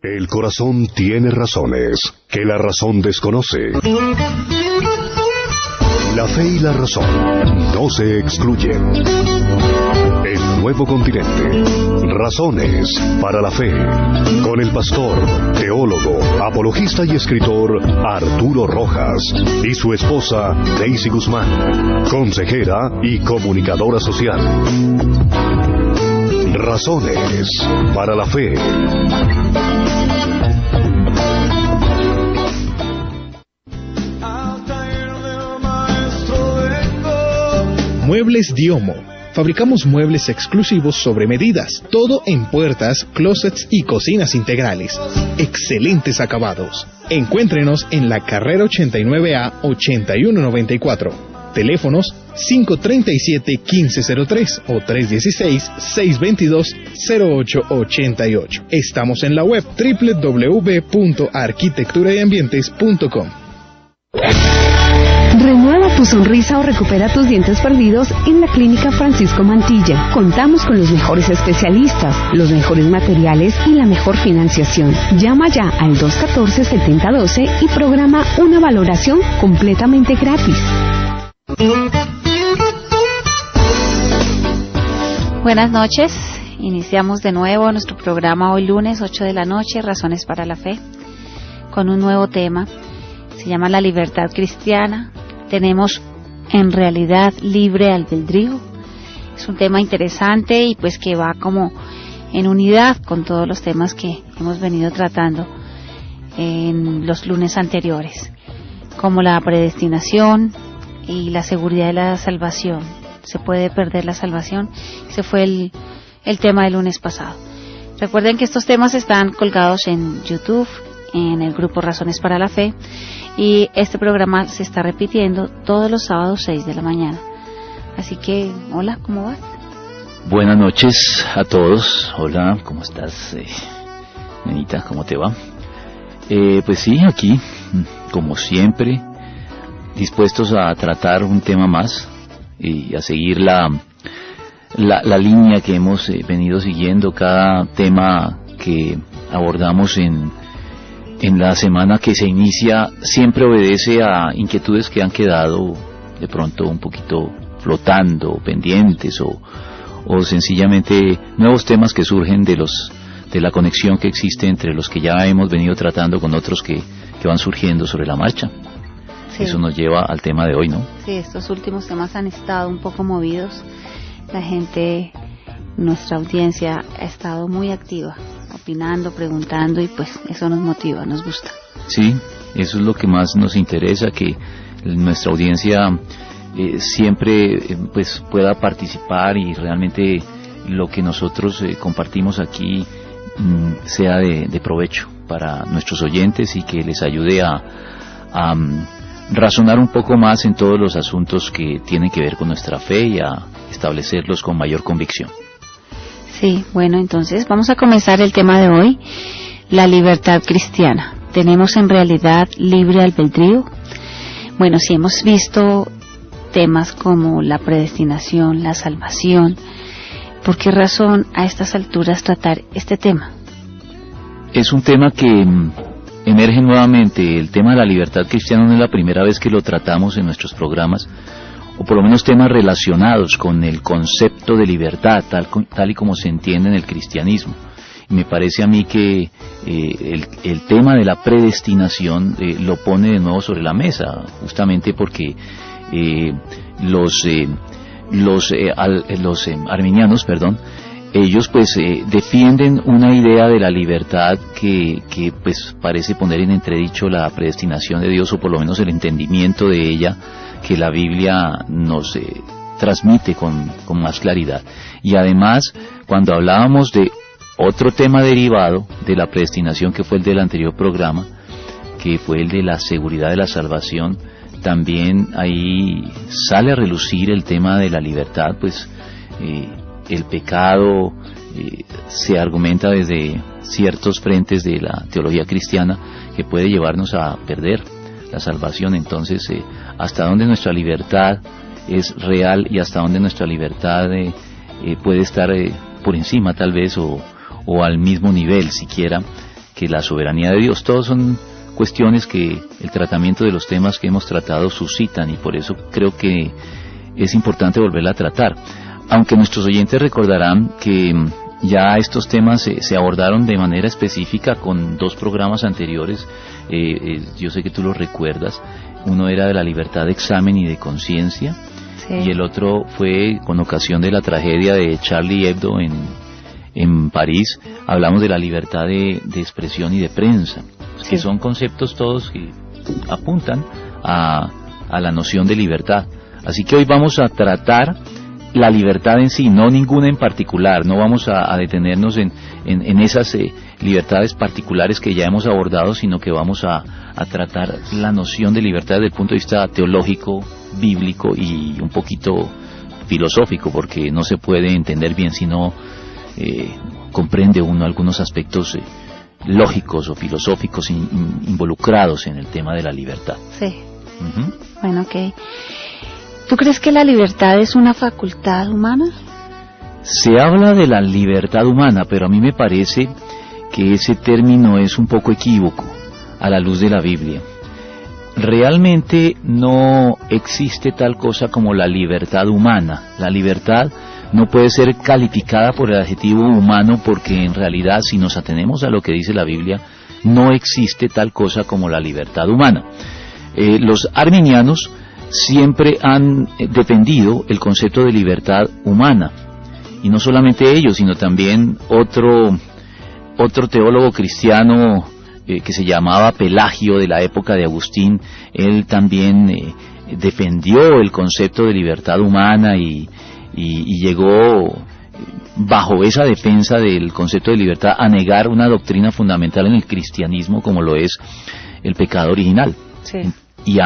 El corazón tiene razones que la razón desconoce. La fe y la razón no se excluyen. El nuevo continente. Razones para la fe. Con el pastor, teólogo, apologista y escritor Arturo Rojas y su esposa Daisy Guzmán, consejera y comunicadora social. Razones para la fe. Muebles Diomo. Fabricamos muebles exclusivos sobre medidas, todo en puertas, closets y cocinas integrales. Excelentes acabados. Encuéntrenos en la carrera 89A 8194. Teléfonos 537-1503 o 316-622-0888. Estamos en la web www.arquitecturayambientes.com. Renueva tu sonrisa o recupera tus dientes perdidos en la Clínica Francisco Mantilla. Contamos con los mejores especialistas, los mejores materiales y la mejor financiación. Llama ya al 214-7012 y programa una valoración completamente gratis. Buenas noches, iniciamos de nuevo nuestro programa hoy lunes 8 de la noche, Razones para la Fe, con un nuevo tema. Se llama la libertad cristiana. Tenemos en realidad libre albedrío. Es un tema interesante y pues que va como en unidad con todos los temas que hemos venido tratando en los lunes anteriores, como la predestinación y la seguridad de la salvación. ¿Se puede perder la salvación? Ese fue el tema del lunes pasado. Recuerden que estos temas están colgados en YouTube, en el grupo Razones para la Fe, y este programa se está repitiendo todos los sábados 6 de la mañana. Así que, hola, ¿cómo vas? Buenas noches a todos. Hola, ¿cómo estás, nenita? ¿Cómo te va? Pues sí, aquí, como siempre, dispuestos a tratar un tema más y a seguir la línea que hemos venido siguiendo. Cada tema que abordamos en la semana que se inicia siempre obedece a inquietudes que han quedado de pronto un poquito flotando, pendientes o sencillamente nuevos temas que surgen de la conexión que existe entre los que ya hemos venido tratando con otros que van surgiendo sobre la marcha. Sí. Eso nos lleva al tema de hoy, ¿no? Sí, estos últimos temas han estado un poco movidos. La gente, nuestra audiencia, ha estado muy activa, opinando, preguntando, y pues eso nos motiva, nos gusta. Sí, eso es lo que más nos interesa, que nuestra audiencia siempre pues pueda participar y realmente lo que nosotros compartimos aquí sea de provecho para nuestros oyentes y que les ayude a razonar un poco más en todos los asuntos que tienen que ver con nuestra fe y a establecerlos con mayor convicción. Sí, bueno, entonces vamos a comenzar el tema de hoy, la libertad cristiana. ¿Tenemos en realidad libre albedrío? Bueno, si hemos visto temas como la predestinación, la salvación, ¿por qué razón a estas alturas tratar este tema? Es un tema que emerge nuevamente. El tema de la libertad cristiana no es la primera vez que lo tratamos en nuestros programas, o por lo menos temas relacionados con el concepto de libertad, tal y como se entiende en el cristianismo. Y me parece a mí que el tema de la predestinación lo pone de nuevo sobre la mesa, justamente porque los arminianos, ellos pues defienden una idea de la libertad que pues parece poner en entredicho la predestinación de Dios, o por lo menos el entendimiento de ella que la Biblia nos transmite con más claridad. Y además, cuando hablábamos de otro tema derivado de la predestinación, que fue el del anterior programa, que fue el de la seguridad de la salvación, también ahí sale a relucir el tema de la libertad, pues el pecado se argumenta desde ciertos frentes de la teología cristiana que puede llevarnos a perder la salvación. Entonces, hasta dónde nuestra libertad es real y hasta dónde nuestra libertad puede estar por encima tal vez o al mismo nivel siquiera que la soberanía de Dios. Todos son cuestiones que el tratamiento de los temas que hemos tratado suscitan, y por eso creo que es importante volverla a tratar. Aunque nuestros oyentes recordarán que ya estos temas se abordaron de manera específica con 2 programas anteriores, yo sé que tú los recuerdas. Uno era de la libertad de examen y de conciencia, sí, y el otro fue con ocasión de la tragedia de Charlie Hebdo en París. Hablamos de la libertad de expresión y de prensa, sí, que son conceptos todos que apuntan a la noción de libertad. Así que hoy vamos a tratar la libertad en sí, no ninguna en particular. No vamos a detenernos en esas libertades particulares que ya hemos abordado, sino que vamos a tratar la noción de libertad desde el punto de vista teológico, bíblico y un poquito filosófico, porque no se puede entender bien si no comprende uno algunos aspectos lógicos o filosóficos involucrados en el tema de la libertad. Sí. Bueno, ok. ¿Tú crees que la libertad es una facultad humana? Se habla de la libertad humana, pero a mí me parece que ese término es un poco equívoco a la luz de la Biblia. Realmente no existe tal cosa como la libertad humana. La libertad no puede ser calificada por el adjetivo humano, porque en realidad, si nos atenemos a lo que dice la Biblia, no existe tal cosa como la libertad humana. Los arminianos siempre han defendido el concepto de libertad humana, y no solamente ellos, sino también otro teólogo cristiano que se llamaba Pelagio, de la época de Agustín. Él también defendió el concepto de libertad humana y llegó, bajo esa defensa del concepto de libertad, a negar una doctrina fundamental en el cristianismo como lo es el pecado original. Sí. Y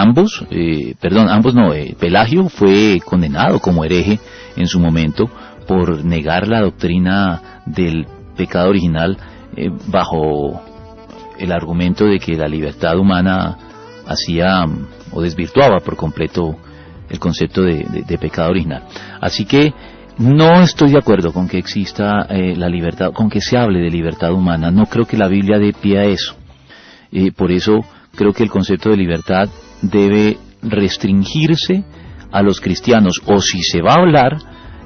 Pelagio fue condenado como hereje en su momento por negar la doctrina del pecado original bajo el argumento de que la libertad humana hacía o desvirtuaba por completo el concepto de pecado original. Así que no estoy de acuerdo con que exista la libertad, con que se hable de libertad humana. No creo que la Biblia dé pie a eso. Por eso creo que el concepto de libertad debe restringirse a los cristianos, o si se va a hablar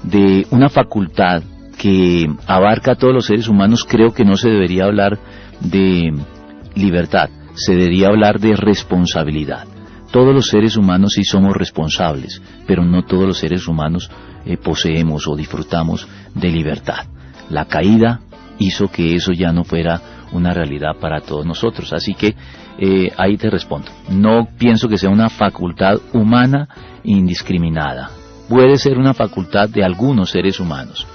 de una facultad que abarca a todos los seres humanos, creo que no se debería hablar de libertad, se debería hablar de responsabilidad. Todos los seres humanos sí somos responsables, pero no todos los seres humanos poseemos o disfrutamos de libertad. La caída hizo que eso ya no fuera una realidad para todos nosotros. Así que ahí te respondo. No pienso que sea una facultad humana indiscriminada. Puede ser una facultad de algunos seres humanos,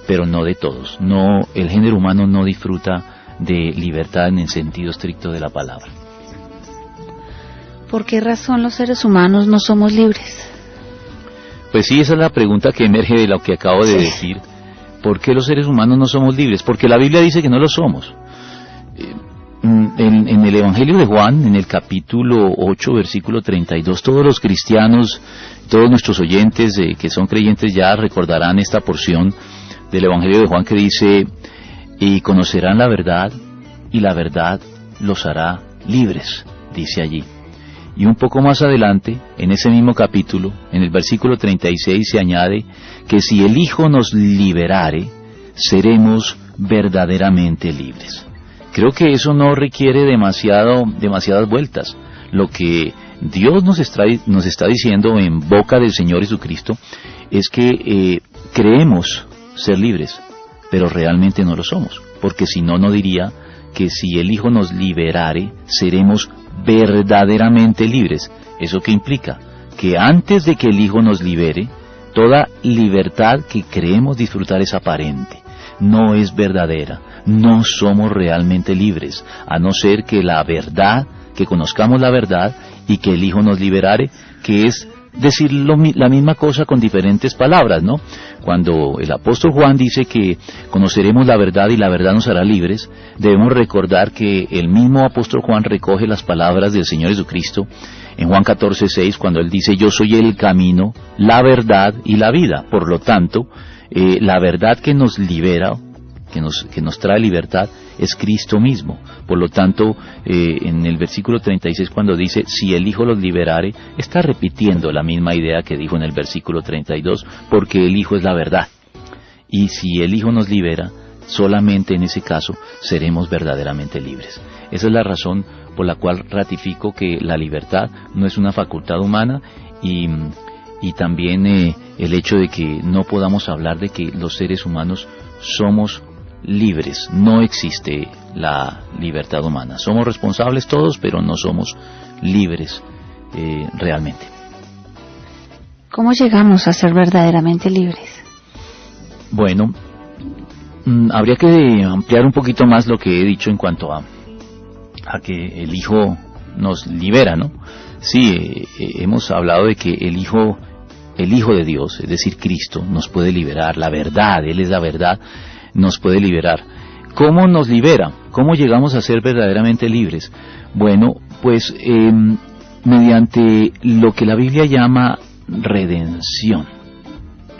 pero no de todos. No, el género humano no disfruta de libertad en el sentido estricto de la palabra. ¿Por qué razón los seres humanos no somos libres? Pues sí, esa es la pregunta que emerge de lo que acabo de decir. ¿Por qué los seres humanos no somos libres? Porque la Biblia dice que no lo somos. En el Evangelio de Juan, en el capítulo 8, versículo 32, todos los cristianos, todos nuestros oyentes que son creyentes ya recordarán esta porción del Evangelio de Juan que dice: y conocerán la verdad, y la verdad los hará libres, dice allí. Y un poco más adelante, en ese mismo capítulo, en el versículo 36 se añade que si el Hijo nos liberare, seremos verdaderamente libres. Creo que eso no requiere demasiadas vueltas. Lo que Dios nos está diciendo en boca del Señor Jesucristo es que creemos ser libres, pero realmente no lo somos, porque si no, no diría que si el Hijo nos liberare, seremos verdaderamente libres. ¿Eso qué implica? Que antes de que el Hijo nos libere, toda libertad que creemos disfrutar es aparente, no es verdadera. No somos realmente libres, a no ser que la verdad, que conozcamos la verdad y que el Hijo nos liberare, que es decir la misma cosa con diferentes palabras, ¿no? Cuando el apóstol Juan dice que conoceremos la verdad y la verdad nos hará libres, debemos recordar que el mismo apóstol Juan recoge las palabras del Señor Jesucristo en Juan 14:6, cuando él dice: yo soy el camino, la verdad y la vida. Por lo tanto, la verdad que nos libera que nos trae libertad es Cristo mismo. Por lo tanto, en el versículo 36 cuando dice, si el Hijo los liberare, está repitiendo la misma idea que dijo en el versículo 32, porque el Hijo es la verdad. Y si el Hijo nos libera, solamente en ese caso seremos verdaderamente libres. Esa es la razón por la cual ratifico que la libertad no es una facultad humana, y también el hecho de que no podamos hablar de que los seres humanos somos libres. No existe la libertad humana. Somos responsables todos, pero no somos libres realmente. ¿Cómo llegamos a ser verdaderamente libres? Bueno, habría que ampliar un poquito más lo que he dicho en cuanto a que el Hijo nos libera, ¿no? Sí, hemos hablado de que el Hijo de Dios, es decir, Cristo, nos puede liberar. La verdad, Él es la verdad, nos puede liberar. ¿Cómo nos libera? ¿Cómo llegamos a ser verdaderamente libres? Bueno, pues mediante lo que la Biblia llama redención.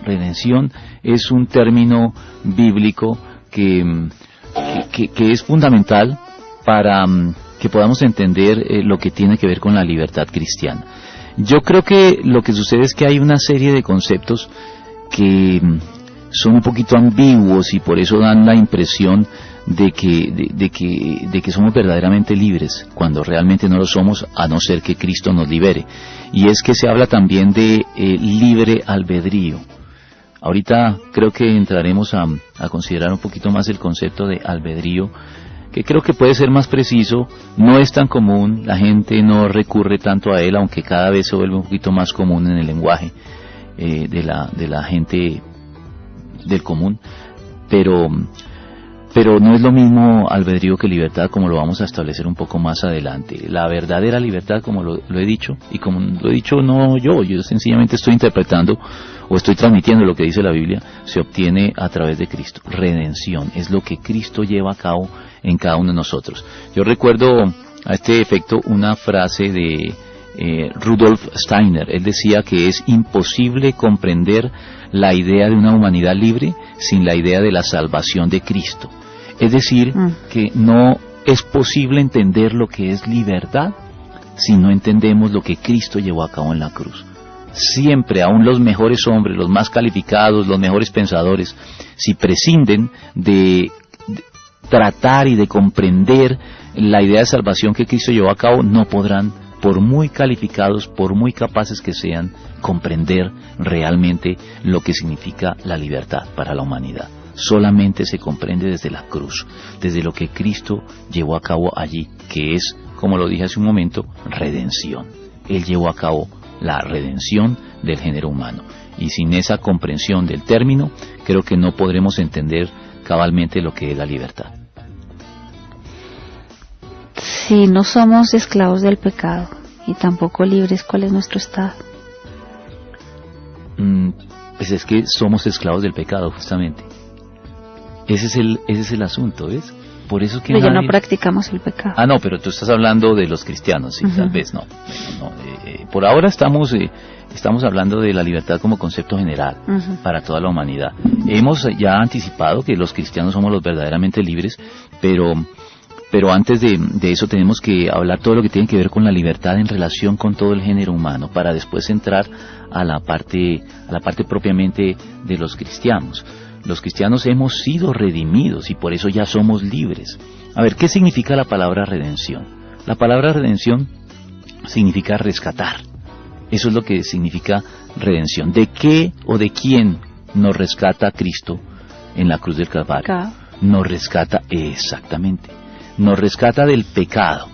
Redención es un término bíblico que es fundamental para que podamos entender lo que tiene que ver con la libertad cristiana. Yo creo que lo que sucede es que hay una serie de conceptos que son un poquito ambiguos y por eso dan la impresión de que somos verdaderamente libres, cuando realmente no lo somos, a no ser que Cristo nos libere. Y es que se habla también de libre albedrío. Ahorita creo que entraremos a considerar un poquito más el concepto de albedrío, que creo que puede ser más preciso. No es tan común, la gente no recurre tanto a él, aunque cada vez se vuelve un poquito más común en el lenguaje de la gente del común, pero no es lo mismo albedrío que libertad, como lo vamos a establecer un poco más adelante. La verdadera libertad, como lo he dicho, y como lo he dicho no yo sencillamente estoy interpretando o estoy transmitiendo lo que dice la Biblia, se obtiene a través de Cristo. Redención es lo que Cristo lleva a cabo en cada uno de nosotros. Yo recuerdo a este efecto una frase de Rudolf Steiner. Él decía que es imposible comprender la idea de una humanidad libre sin la idea de la salvación de Cristo. Es decir, que no es posible entender lo que es libertad si no entendemos lo que Cristo llevó a cabo en la cruz. Siempre, aún los mejores hombres, los más calificados, los mejores pensadores, si prescinden de tratar y de comprender la idea de salvación que Cristo llevó a cabo, no podrán, por muy calificados, por muy capaces que sean, comprender realmente lo que significa la libertad para la humanidad. Solamente se comprende desde la cruz, desde lo que Cristo llevó a cabo allí, que es, como lo dije hace un momento, redención. Él llevó a cabo la redención del género humano, y sin esa comprensión del término, creo que no podremos entender cabalmente lo que es la libertad. Si no somos esclavos del pecado y tampoco libres, ¿cuál es nuestro estado? Pues es que somos esclavos del pecado, justamente. Ese es el asunto, ¿ves? Por eso que pero ya no practicamos el pecado. Ah, no, pero tú estás hablando de los cristianos, sí, tal vez no. Por ahora estamos hablando de la libertad como concepto general para toda la humanidad. Hemos ya anticipado que los cristianos somos los verdaderamente libres, pero antes de eso tenemos que hablar todo lo que tiene que ver con la libertad en relación con todo el género humano, para después entrar a la parte propiamente de los cristianos. Los cristianos hemos sido redimidos y por eso ya somos libres. A ver, ¿qué significa la palabra redención? La palabra redención significa rescatar. Eso es lo que significa redención. ¿De qué o de quién nos rescata Cristo en la cruz del Calvario? Nos rescata, exactamente, nos rescata del pecado.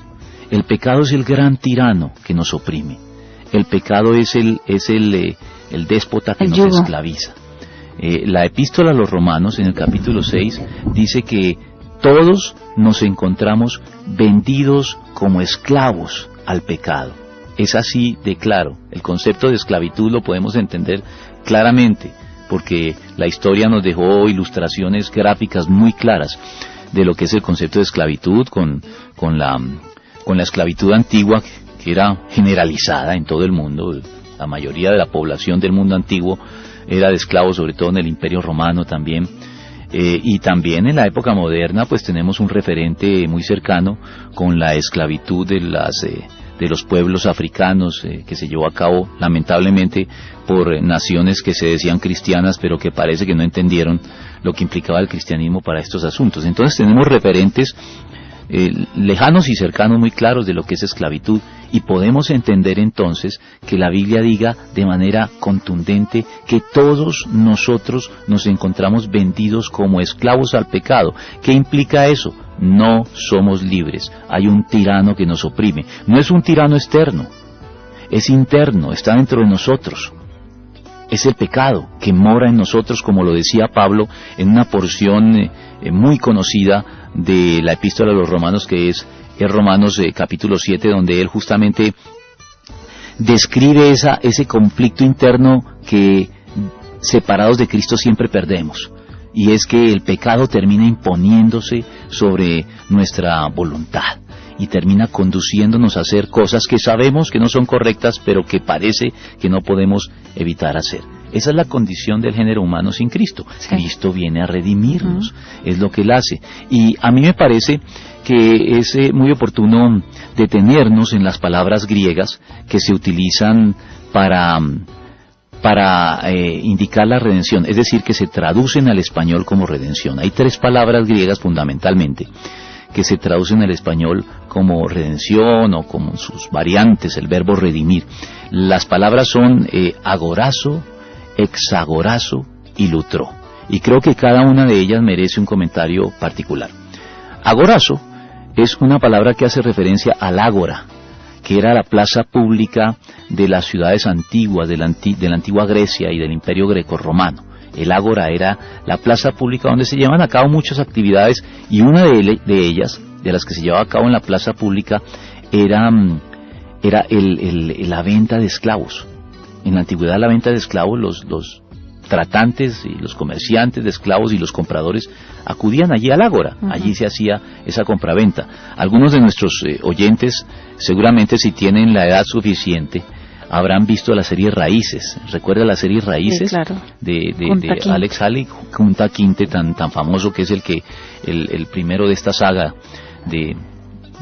El pecado es el gran tirano que nos oprime. El pecado es el déspota que nos esclaviza. La epístola a los Romanos, en el capítulo 6, dice que todos nos encontramos vendidos como esclavos al pecado. Es así de claro. El concepto de esclavitud lo podemos entender claramente, porque la historia nos dejó ilustraciones gráficas muy claras de lo que es el concepto de esclavitud con la esclavitud antigua, que era generalizada en todo el mundo. La mayoría de la población del mundo antiguo era de esclavos, sobre todo en el Imperio Romano también. Y también en la época moderna pues tenemos un referente muy cercano con la esclavitud de los pueblos africanos que se llevó a cabo lamentablemente por naciones que se decían cristianas pero que parece que no entendieron lo que implicaba el cristianismo para estos asuntos. Entonces tenemos referentes lejanos y cercanos muy claros de lo que es esclavitud, y podemos entender entonces que la Biblia diga de manera contundente que todos nosotros nos encontramos vendidos como esclavos al pecado. ¿Qué implica eso? No somos libres, hay un tirano que nos oprime. No es un tirano externo, es interno, está dentro de nosotros. Es el pecado que mora en nosotros, como lo decía Pablo en una porción muy conocida de la epístola a los Romanos, que es Romanos capítulo 7, donde él justamente describe ese conflicto interno que separados de Cristo siempre perdemos, y es que el pecado termina imponiéndose sobre nuestra voluntad y termina conduciéndonos a hacer cosas que sabemos que no son correctas, pero que parece que no podemos evitar hacer. Esa es la condición del género humano sin Cristo. Sí. Cristo viene a redimirnos, es lo que Él hace. Y a mí me parece que es muy oportuno detenernos en las palabras griegas que se utilizan para indicar la redención, es decir, que se traducen al español como redención. Hay 3 palabras griegas fundamentalmente que se traducen al español como redención o como sus variantes, el verbo redimir. Las palabras son agorazo, exagorazo y lutró, y creo que cada una de ellas merece un comentario particular. Agorazo es una palabra que hace referencia al ágora, que era la plaza pública de las ciudades antiguas, de la antigua Grecia y del Imperio Grecorromano. El ágora era la plaza pública donde se llevan a cabo muchas actividades, y una de ellas, de las que se llevaba a cabo en la plaza pública, era la venta de esclavos. En la antigüedad, la venta de esclavos, los tratantes y los comerciantes de esclavos y los compradores acudían allí al ágora. Allí se hacía esa compraventa. Algunos de nuestros oyentes, seguramente si tienen la edad suficiente, habrán visto la serie Raíces. ¿Recuerda la serie Raíces? Sí, claro. de Alex Haley, Kunta Kinte, tan famoso, que es el primero de esta saga de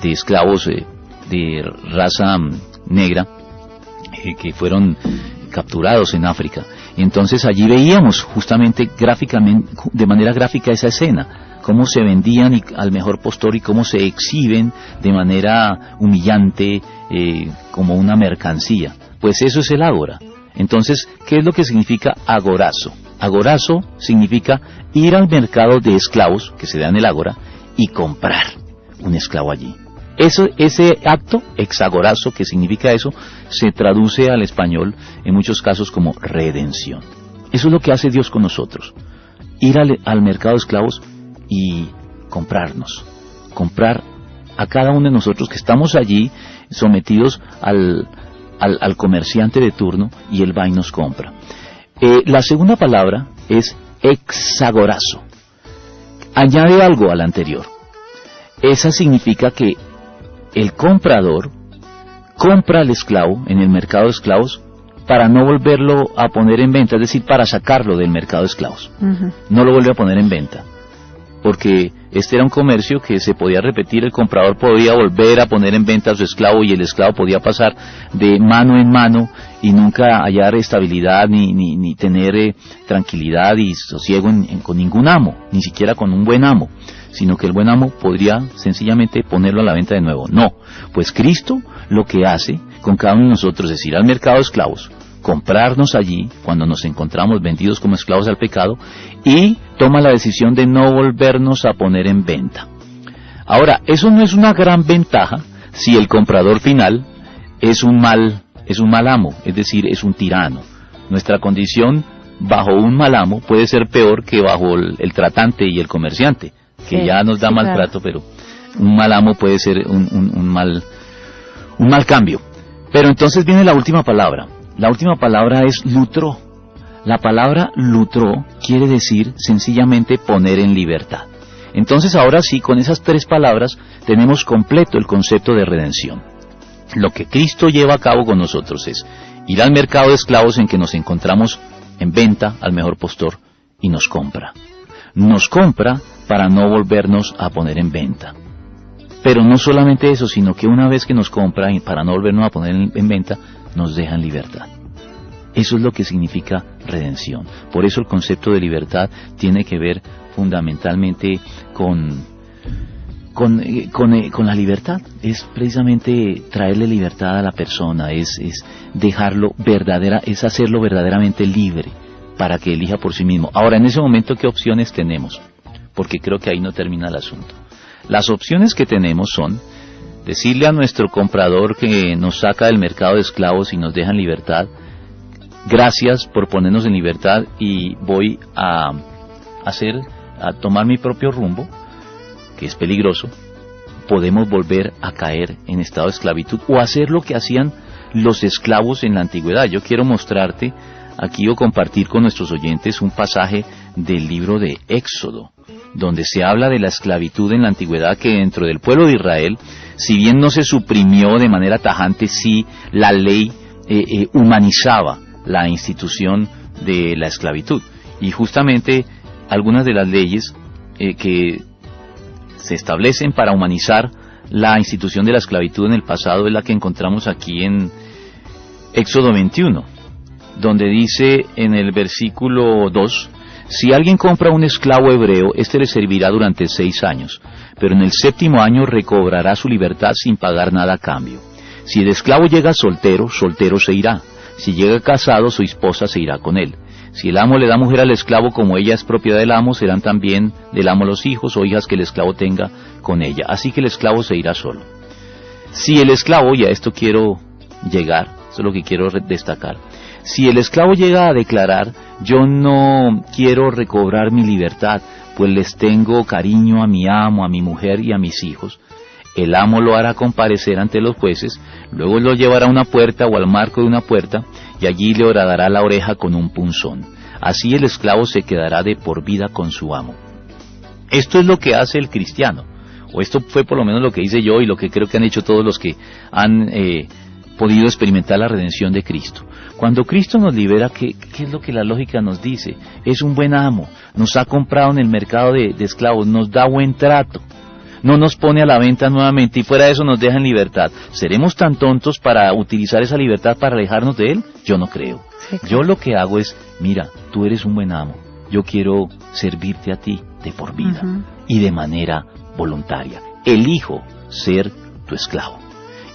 esclavos de raza negra que fueron capturados en África. Entonces allí veíamos justamente gráficamente, de manera gráfica, esa escena, cómo se vendían al mejor postor y cómo se exhiben de manera humillante como una mercancía. Pues eso es el ágora. Entonces, ¿qué es lo que significa agorazo? Agorazo significa ir al mercado de esclavos, que se da en el ágora, y comprar un esclavo allí. Ese acto, exagorazo, que significa eso, se traduce al español en muchos casos como redención. Eso es lo que hace Dios con nosotros. Ir al mercado de esclavos y comprarnos. Comprar a cada uno de nosotros que estamos allí sometidos al comerciante de turno, y él va y nos compra. La segunda palabra es exagorazo. Añade algo al anterior. Esa significa que el comprador compra al esclavo en el mercado de esclavos para no volverlo a poner en venta, es decir, para sacarlo del mercado de esclavos. No lo vuelve a poner en venta, porque este era un comercio que se podía repetir. El comprador podía volver a poner en venta a su esclavo, y el esclavo podía pasar de mano en mano y nunca hallar estabilidad ni tener tranquilidad y sosiego con ningún amo, ni siquiera con un buen amo, sino que el buen amo podría sencillamente ponerlo a la venta de nuevo. No, pues Cristo lo que hace con cada uno de nosotros es ir al mercado de esclavos, comprarnos allí cuando nos encontramos vendidos como esclavos al pecado, y toma la decisión de no volvernos a poner en venta. Ahora, eso no es una gran ventaja si el comprador final es un mal amo, es decir, es un tirano. Nuestra condición bajo un mal amo puede ser peor que bajo el tratante y el comerciante, que sí, ya nos da maltrato, claro. Pero un mal amo puede ser un mal cambio. Pero entonces viene la última palabra. La última palabra es lutró. La palabra lutró quiere decir sencillamente poner en libertad. Entonces ahora sí, con esas 3 palabras tenemos completo el concepto de redención. Lo que Cristo lleva a cabo con nosotros es ir al mercado de esclavos en que nos encontramos en venta al mejor postor y nos compra. nos compra para no volvernos a poner en venta. Pero no solamente eso, sino que una vez que nos compra y para no volvernos a poner en venta, nos deja en libertad. Eso es lo que significa redención. Por eso el concepto de libertad tiene que ver fundamentalmente con la libertad. Es precisamente traerle libertad a la persona, es dejarlo es hacerlo verdaderamente libre para que elija por sí mismo. Ahora, en ese momento, ¿qué opciones tenemos? Porque creo que ahí no termina el asunto. Las opciones que tenemos son decirle a nuestro comprador que nos saca del mercado de esclavos y nos deja en libertad: gracias por ponernos en libertad y voy a tomar mi propio rumbo, que es peligroso. Podemos volver a caer en estado de esclavitud o hacer lo que hacían los esclavos en la antigüedad. Yo quiero mostrarte aquí o compartir con nuestros oyentes un pasaje del libro de Éxodo, donde se habla de la esclavitud en la antigüedad, que dentro del pueblo de Israel, si bien no se suprimió de manera tajante, sí la ley humanizaba la institución de la esclavitud. Y justamente algunas de las leyes que se establecen para humanizar la institución de la esclavitud en el pasado es la que encontramos aquí en Éxodo 21, donde dice en el versículo 2: si alguien compra un esclavo hebreo, éste le servirá durante 6 años, pero en el 7º año recobrará su libertad sin pagar nada a cambio. Si el esclavo llega soltero, soltero se irá. Si llega casado, su esposa se irá con él. Si el amo le da mujer al esclavo, como ella es propiedad del amo, serán también del amo los hijos o hijas que el esclavo tenga con ella. Así que el esclavo se irá solo. Si el esclavo, y a esto quiero llegar, eso es lo que quiero destacar, si el esclavo llega a declarar: yo no quiero recobrar mi libertad, pues les tengo cariño a mi amo, a mi mujer y a mis hijos, el amo lo hará comparecer ante los jueces, luego lo llevará a una puerta o al marco de una puerta, y allí le horadará la oreja con un punzón. Así el esclavo se quedará de por vida con su amo. Esto es lo que hace el cristiano, o esto fue por lo menos lo que hice yo y lo que creo que han hecho todos los que han podido experimentar la redención de Cristo. Cuando Cristo nos libera, ¿qué es lo que la lógica nos dice? Es un buen amo, nos ha comprado en el mercado de esclavos, nos da buen trato, no nos pone a la venta nuevamente y fuera de eso nos deja en libertad. ¿Seremos tan tontos para utilizar esa libertad para alejarnos de Él? Yo no creo. Sí, claro. Yo lo que hago es: mira, tú eres un buen amo, yo quiero servirte a ti de por vida y de manera voluntaria. Elijo ser tu esclavo.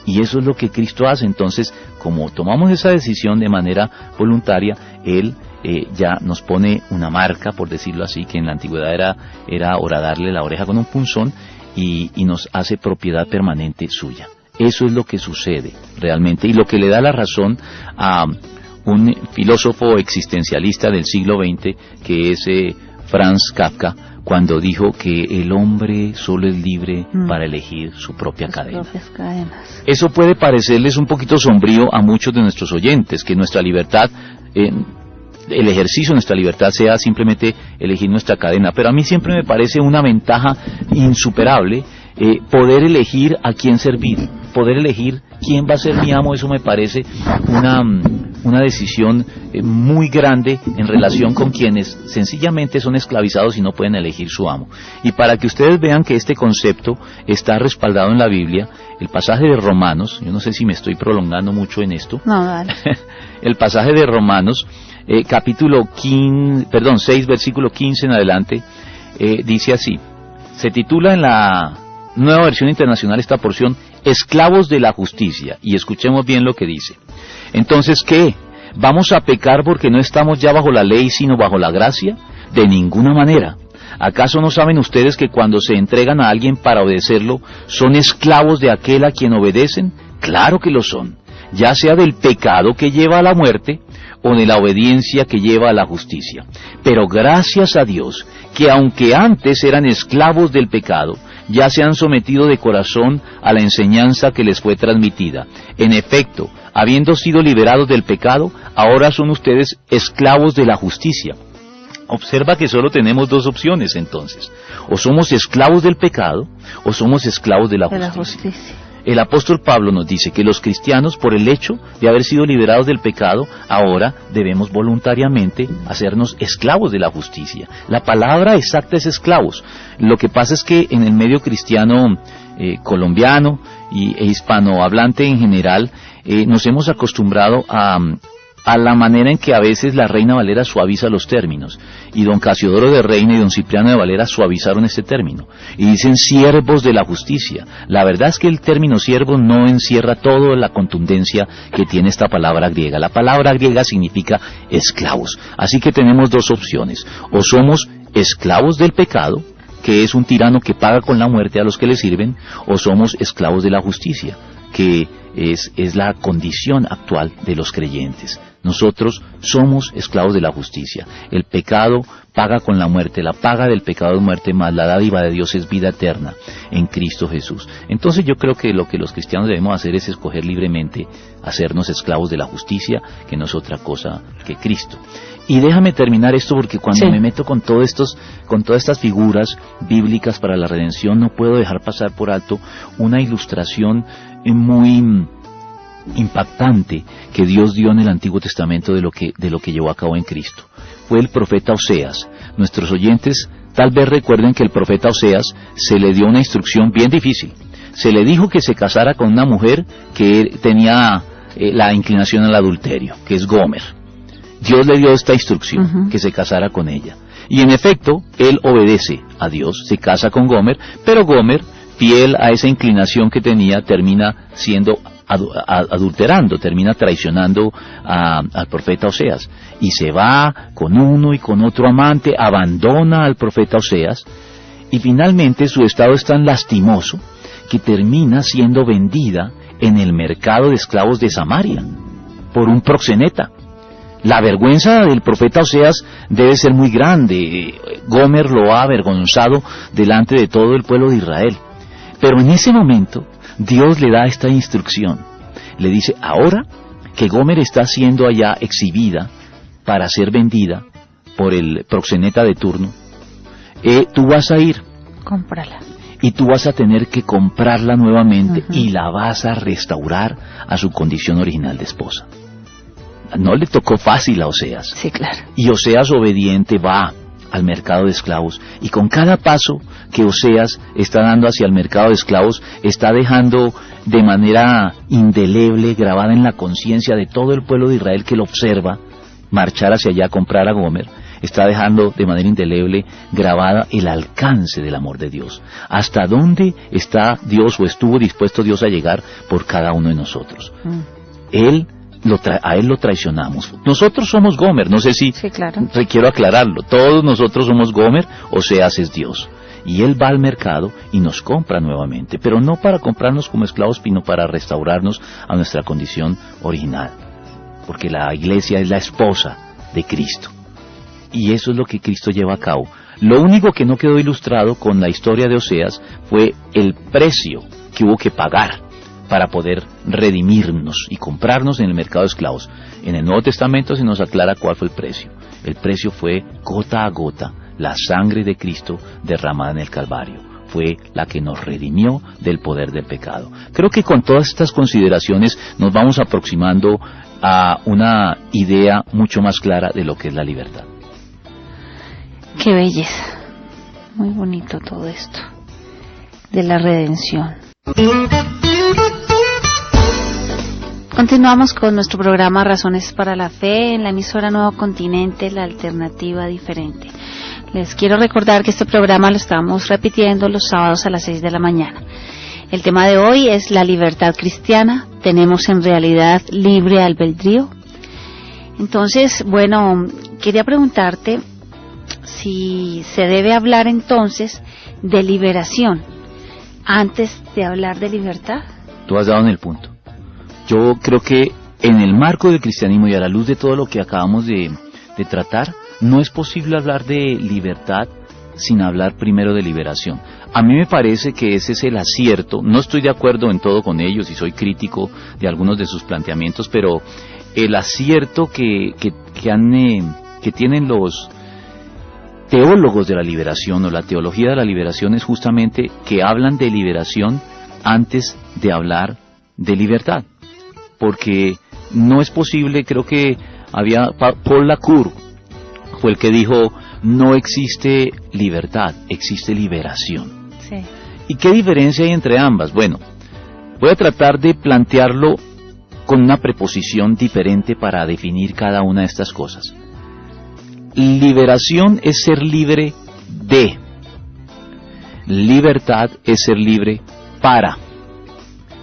Y eso es lo que Cristo hace. Entonces, como tomamos esa decisión de manera voluntaria, Él ya nos pone una marca, por decirlo así, que en la antigüedad era horadarle la oreja con un punzón, y nos hace propiedad permanente suya. Eso es lo que sucede realmente, y lo que le da la razón a un filósofo existencialista del siglo XX, que es Franz Kafka, cuando dijo que el hombre solo es libre para elegir su propia cadena. Eso puede parecerles un poquito sombrío a muchos de nuestros oyentes, que nuestra libertad, el ejercicio de nuestra libertad sea simplemente elegir nuestra cadena, pero a mí siempre me parece una ventaja insuperable poder elegir a quién servir, poder elegir quién va a ser mi amo. Eso me parece una decisión muy grande en relación con quienes sencillamente son esclavizados y no pueden elegir su amo. Y para que ustedes vean que este concepto está respaldado en la Biblia, el pasaje de Romanos, yo no sé si me estoy prolongando mucho en esto, no, dale. El pasaje de Romanos, capítulo 6, versículo 15 en adelante, dice así, se titula en la Nueva Versión Internacional esta porción: esclavos de la justicia. Y escuchemos bien lo que dice. Entonces, ¿qué? ¿Vamos a pecar porque no estamos ya bajo la ley, sino bajo la gracia? De ninguna manera. ¿Acaso no saben ustedes que cuando se entregan a alguien para obedecerlo, son esclavos de aquel a quien obedecen? Claro que lo son, ya sea del pecado que lleva a la muerte, o de la obediencia que lleva a la justicia. Pero gracias a Dios, que aunque antes eran esclavos del pecado, ya se han sometido de corazón a la enseñanza que les fue transmitida. En efecto, habiendo sido liberados del pecado, ahora son ustedes esclavos de la justicia. Observa que solo tenemos dos opciones entonces: o somos esclavos del pecado, o somos esclavos de la justicia. el apóstol Pablo nos dice que los cristianos, por el hecho de haber sido liberados del pecado, ahora debemos voluntariamente hacernos esclavos de la justicia. La palabra exacta es esclavos. Lo que pasa es que en el medio cristiano colombiano e hispanohablante en general, nos hemos acostumbrado a la manera en que a veces la Reina Valera suaviza los términos, y don Casiodoro de Reina y don Cipriano de Valera suavizaron este término, y dicen siervos de la justicia. La verdad es que el término siervo no encierra toda la contundencia que tiene esta palabra griega. La palabra griega significa esclavos, así que tenemos dos opciones: o somos esclavos del pecado, que es un tirano que paga con la muerte a los que le sirven, o somos esclavos de la justicia, que es la condición actual de los creyentes. Nosotros somos esclavos de la justicia. El pecado paga con la muerte, la paga del pecado es muerte, más la dádiva de Dios es vida eterna en Cristo Jesús. Entonces yo creo que lo que los cristianos debemos hacer es escoger libremente hacernos esclavos de la justicia, que no es otra cosa que Cristo. Y déjame terminar esto, porque cuando me meto con todas estas figuras bíblicas para la redención, no puedo dejar pasar por alto una ilustración muy impactante que Dios dio en el Antiguo Testamento de lo que llevó a cabo en Cristo. Fue el profeta Oseas. Nuestros oyentes tal vez recuerden que el profeta Oseas se le dio una instrucción bien difícil. Se le dijo que se casara con una mujer que tenía la inclinación al adulterio, que es Gomer. Dios le dio esta instrucción, que se casara con ella. Y en efecto, él obedece a Dios, se casa con Gomer, pero Gomer, fiel a esa inclinación que tenía, termina siendo adulterando, termina traicionando al profeta Oseas, y se va con uno y con otro amante, abandona al profeta Oseas, y finalmente su estado es tan lastimoso que termina siendo vendida en el mercado de esclavos de Samaria por un proxeneta. La vergüenza del profeta Oseas debe ser muy grande. Gomer lo ha avergonzado delante de todo el pueblo de Israel. Pero en ese momento Dios le da esta instrucción. Le dice: ahora que Gomer está siendo allá exhibida para ser vendida por el proxeneta de turno, tú vas a ir, cómprala, y tú vas a tener que comprarla nuevamente, y la vas a restaurar a su condición original de esposa. No le tocó fácil a Oseas. Sí, claro. Y Oseas obediente va al mercado de esclavos, y con cada paso que Oseas está dando hacia el mercado de esclavos, está dejando de manera indeleble, grabada en la conciencia de todo el pueblo de Israel que lo observa, marchar hacia allá a comprar a Gomer. Está dejando de manera indeleble grabada el alcance del amor de Dios. Hasta dónde está Dios, o estuvo dispuesto Dios a llegar por cada uno de nosotros. A él lo traicionamos. Nosotros somos Gomer, no sé si quiero aclararlo. Todos nosotros somos Gomer, Oseas es Dios. Y él va al mercado y nos compra nuevamente, pero no para comprarnos como esclavos, sino para restaurarnos a nuestra condición original. Porque la iglesia es la esposa de Cristo. Y eso es lo que Cristo lleva a cabo. Lo único que no quedó ilustrado con la historia de Oseas fue el precio que hubo que pagar para poder redimirnos y comprarnos en el mercado de esclavos. En el Nuevo Testamento se nos aclara cuál fue el precio. El precio fue gota a gota, la sangre de Cristo derramada en el Calvario. Fue la que nos redimió del poder del pecado. Creo que con todas estas consideraciones nos vamos aproximando a una idea mucho más clara de lo que es la libertad. Qué belleza. Muy bonito todo esto de la redención. Continuamos con nuestro programa Razones para la Fe en la emisora Nuevo Continente, la alternativa diferente. Les quiero recordar que este programa lo estamos repitiendo los sábados a las 6 de la mañana. El tema de hoy es la libertad cristiana. ¿Tenemos en realidad libre albedrío? Entonces, bueno, quería preguntarte si se debe hablar entonces de liberación antes de hablar de libertad. Tú has dado en el punto. Yo creo que en el marco del cristianismo y a la luz de todo lo que acabamos de tratar, no es posible hablar de libertad sin hablar primero de liberación. A mí me parece que ese es el acierto. No estoy de acuerdo en todo con ellos y soy crítico de algunos de sus planteamientos, pero el acierto que tienen los teólogos de la liberación o la teología de la liberación es justamente que hablan de liberación antes de hablar de libertad, porque no es posible. Creo que Paul Lacour fue el que dijo: no existe libertad, existe liberación. Sí. ¿Y qué diferencia hay entre ambas? Bueno, voy a tratar de plantearlo con una preposición diferente para definir cada una de estas cosas. Liberación es ser libre de. Libertad es ser libre para.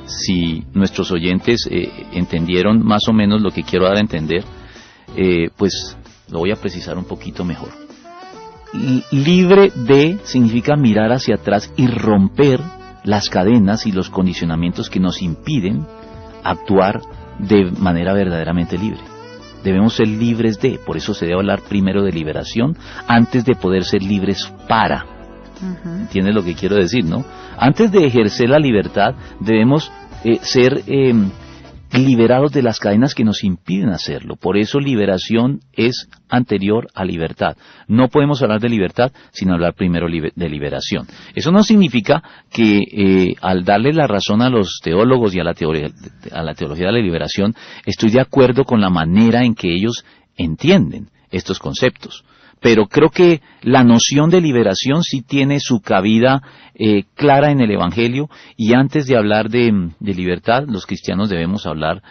Si nuestros oyentes entendieron más o menos lo que quiero dar a entender, pues lo voy a precisar un poquito mejor. Libre de significa mirar hacia atrás y romper las cadenas y los condicionamientos que nos impiden actuar de manera verdaderamente libre. Debemos ser libres de, por eso se debe hablar primero de liberación antes de poder ser libres para. ¿Entiendes lo que quiero decir, no? Antes de ejercer la libertad debemos ser liberados de las cadenas que nos impiden hacerlo. Por eso liberación es anterior a libertad. No podemos hablar de libertad sin hablar primero de liberación. Eso no significa que al darle la razón a los teólogos y a la teología de la liberación, estoy de acuerdo con la manera en que ellos entienden estos conceptos. Pero creo que la noción de liberación sí tiene su cabida clara en el Evangelio, y antes de hablar de libertad, los cristianos debemos hablar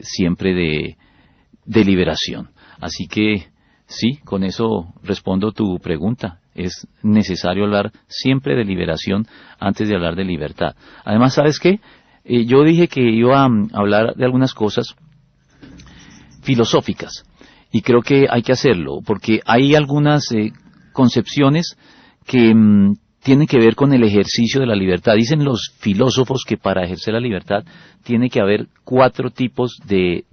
siempre de liberación. Así que sí, con eso respondo tu pregunta. Es necesario hablar siempre de liberación antes de hablar de libertad. Además, ¿sabes qué? Yo dije que iba a hablar de algunas cosas filosóficas. Y creo que hay que hacerlo, porque hay algunas concepciones que tienen que ver con el ejercicio de la libertad. Dicen los filósofos que para ejercer la libertad tiene que haber 4 tipos de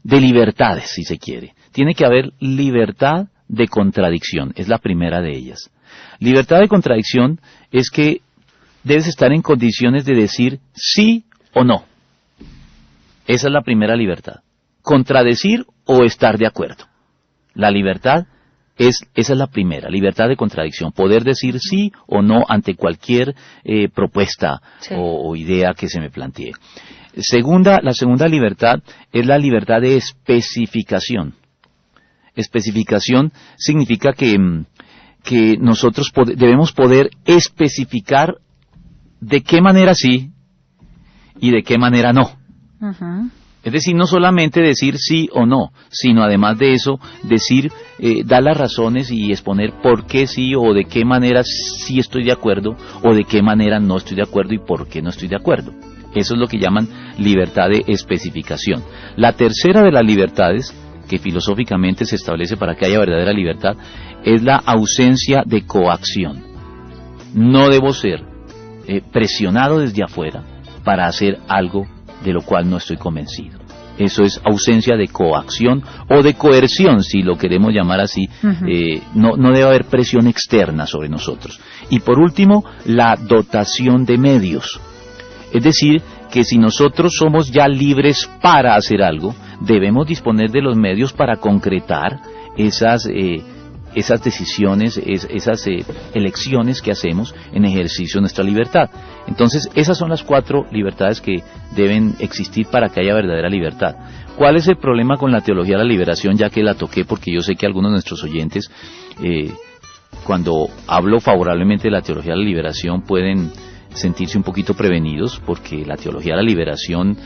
libertades, si se quiere. Tiene que haber libertad de contradicción, es la primera de ellas. Libertad de contradicción es que debes estar en condiciones de decir sí o no. Esa es la primera libertad. Contradecir o estar de acuerdo. La libertad esa es la primera, libertad de contradicción, poder decir sí o no ante cualquier propuesta o idea que se me plantee. La segunda libertad es la libertad de especificación. Especificación significa que nosotros debemos poder especificar de qué manera sí y de qué manera no. Es decir, no solamente decir sí o no, sino además de eso, decir, dar las razones y exponer por qué sí o de qué manera sí estoy de acuerdo o de qué manera no estoy de acuerdo y por qué no estoy de acuerdo. Eso es lo que llaman libertad de especificación. La tercera de las libertades, que filosóficamente se establece para que haya verdadera libertad, es la ausencia de coacción. No debo ser presionado desde afuera para hacer algo de lo cual no estoy convencido. Eso es ausencia de coacción o de coerción, si lo queremos llamar así. No debe haber presión externa sobre nosotros. Y por último, la dotación de medios. Es decir, que si nosotros somos ya libres para hacer algo, debemos disponer de los medios para concretar esas decisiones, esas elecciones que hacemos en ejercicio de nuestra libertad. Entonces, esas son las 4 libertades que deben existir para que haya verdadera libertad. ¿Cuál es el problema con la teología de la liberación? Ya que la toqué, porque yo sé que algunos de nuestros oyentes, cuando hablo favorablemente de la teología de la liberación, pueden sentirse un poquito prevenidos, porque la teología de la liberación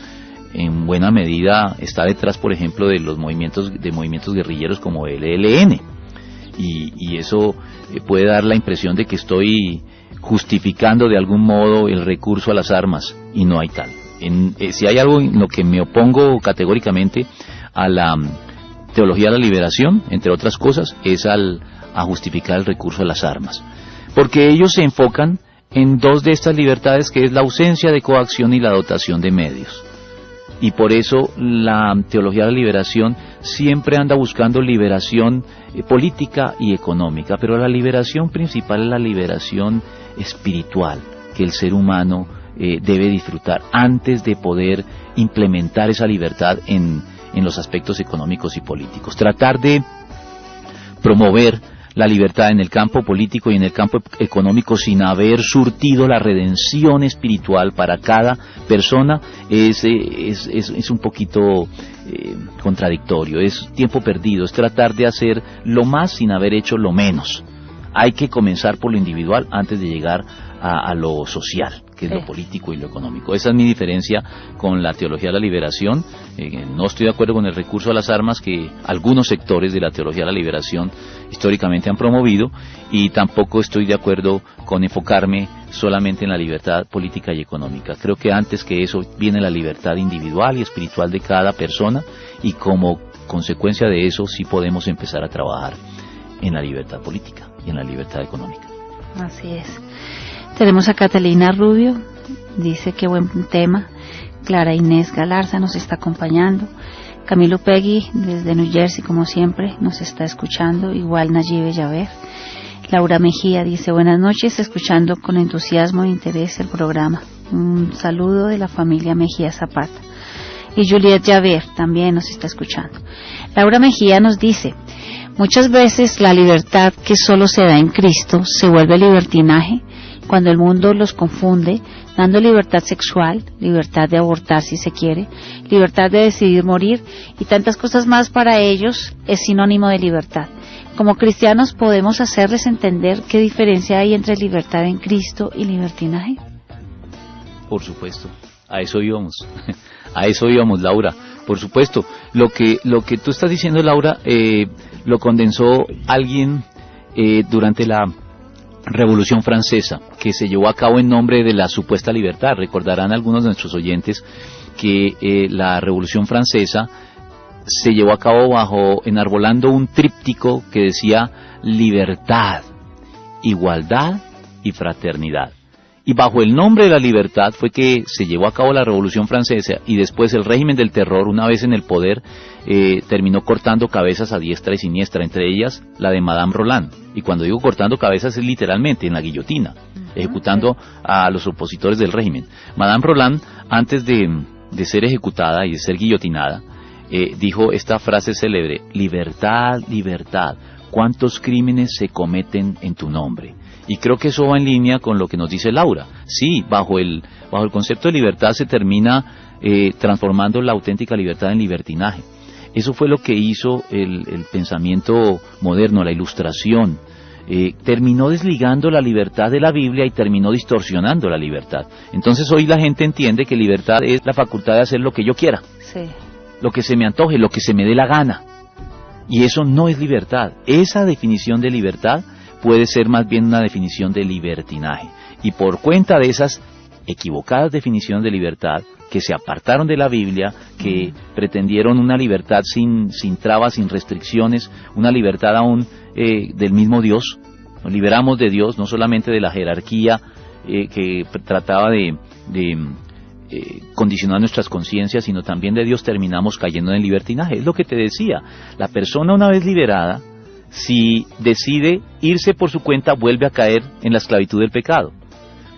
en buena medida está detrás, por ejemplo, de los movimientos guerrilleros como el ELN. Y eso puede dar la impresión de que estoy justificando de algún modo el recurso a las armas, y no hay tal. Si hay algo en lo que me opongo categóricamente a la teología de la liberación, entre otras cosas, es a justificar el recurso a las armas. Porque ellos se enfocan en 2 de estas libertades, que es la ausencia de coacción y la dotación de medios. Y por eso la teología de la liberación siempre anda buscando liberación política y económica, pero la liberación principal es la liberación espiritual que el ser humano debe disfrutar antes de poder implementar esa libertad en los aspectos económicos y políticos. Tratar de promover la libertad en el campo político y en el campo económico sin haber surtido la redención espiritual para cada persona es un poquito contradictorio, es tiempo perdido, es tratar de hacer lo más sin haber hecho lo menos. Hay que comenzar por lo individual antes de llegar a lo social, que es lo político y lo económico. Esa es mi diferencia con la teología de la liberación. No estoy de acuerdo con el recurso a las armas que algunos sectores de la teología de la liberación históricamente han promovido, y tampoco estoy de acuerdo con enfocarme solamente en la libertad política y económica. Creo que antes que eso viene la libertad individual y espiritual de cada persona, y como consecuencia de eso sí podemos empezar a trabajar en la libertad política y en la libertad económica. Así es. Tenemos a Catalina Rubio, dice que buen tema. Clara Inés Galarza nos está acompañando. Camilo Peggy desde New Jersey, como siempre, nos está escuchando. Igual Nayibe Yaver. Laura Mejía dice, buenas noches, escuchando con entusiasmo e interés el programa. Un saludo de la familia Mejía Zapata. Y Juliet Yaver también nos está escuchando. Laura Mejía nos dice, muchas veces la libertad que solo se da en Cristo se vuelve libertinaje cuando el mundo los confunde, dando libertad sexual, libertad de abortar si se quiere, libertad de decidir morir y tantas cosas más. Para ellos es sinónimo de libertad. Como cristianos podemos hacerles entender qué diferencia hay entre libertad en Cristo y libertinaje. Por supuesto, a eso íbamos. A eso íbamos, Laura. Por supuesto, lo que tú estás diciendo, Laura, lo condensó alguien durante la Revolución Francesa, que se llevó a cabo en nombre de la supuesta libertad. Recordarán algunos de nuestros oyentes que la Revolución Francesa se llevó a cabo enarbolando un tríptico que decía libertad, igualdad y fraternidad. Y bajo el nombre de la libertad fue que se llevó a cabo la Revolución Francesa, y después el régimen del terror, una vez en el poder, terminó cortando cabezas a diestra y siniestra, entre ellas la de Madame Roland. Y cuando digo cortando cabezas es literalmente en la guillotina, ejecutando a los opositores del régimen. Madame Roland, antes de ser ejecutada y de ser guillotinada, dijo esta frase célebre: libertad, libertad, ¿cuántos crímenes se cometen en tu nombre? Y creo que eso va en línea con lo que nos dice Laura. Sí, bajo el concepto de libertad se termina transformando la auténtica libertad en libertinaje. Eso fue lo que hizo el pensamiento moderno, la Ilustración. Terminó desligando la libertad de la Biblia y terminó distorsionando la libertad. Entonces hoy la gente entiende que libertad es la facultad de hacer lo que yo quiera, sí, lo que se me antoje, lo que se me dé la gana. Y eso no es libertad. Esa definición de libertad puede ser más bien una definición de libertinaje. Y por cuenta de esas equivocadas definiciones de libertad, que se apartaron de la Biblia, que pretendieron una libertad sin trabas, sin restricciones, una libertad aún del mismo Dios. Nos liberamos de Dios, no solamente de la jerarquía que trataba de condicionar nuestras conciencias, sino también de Dios. Terminamos cayendo en el libertinaje. Es lo que te decía, la persona una vez liberada, si decide irse por su cuenta, vuelve a caer en la esclavitud del pecado.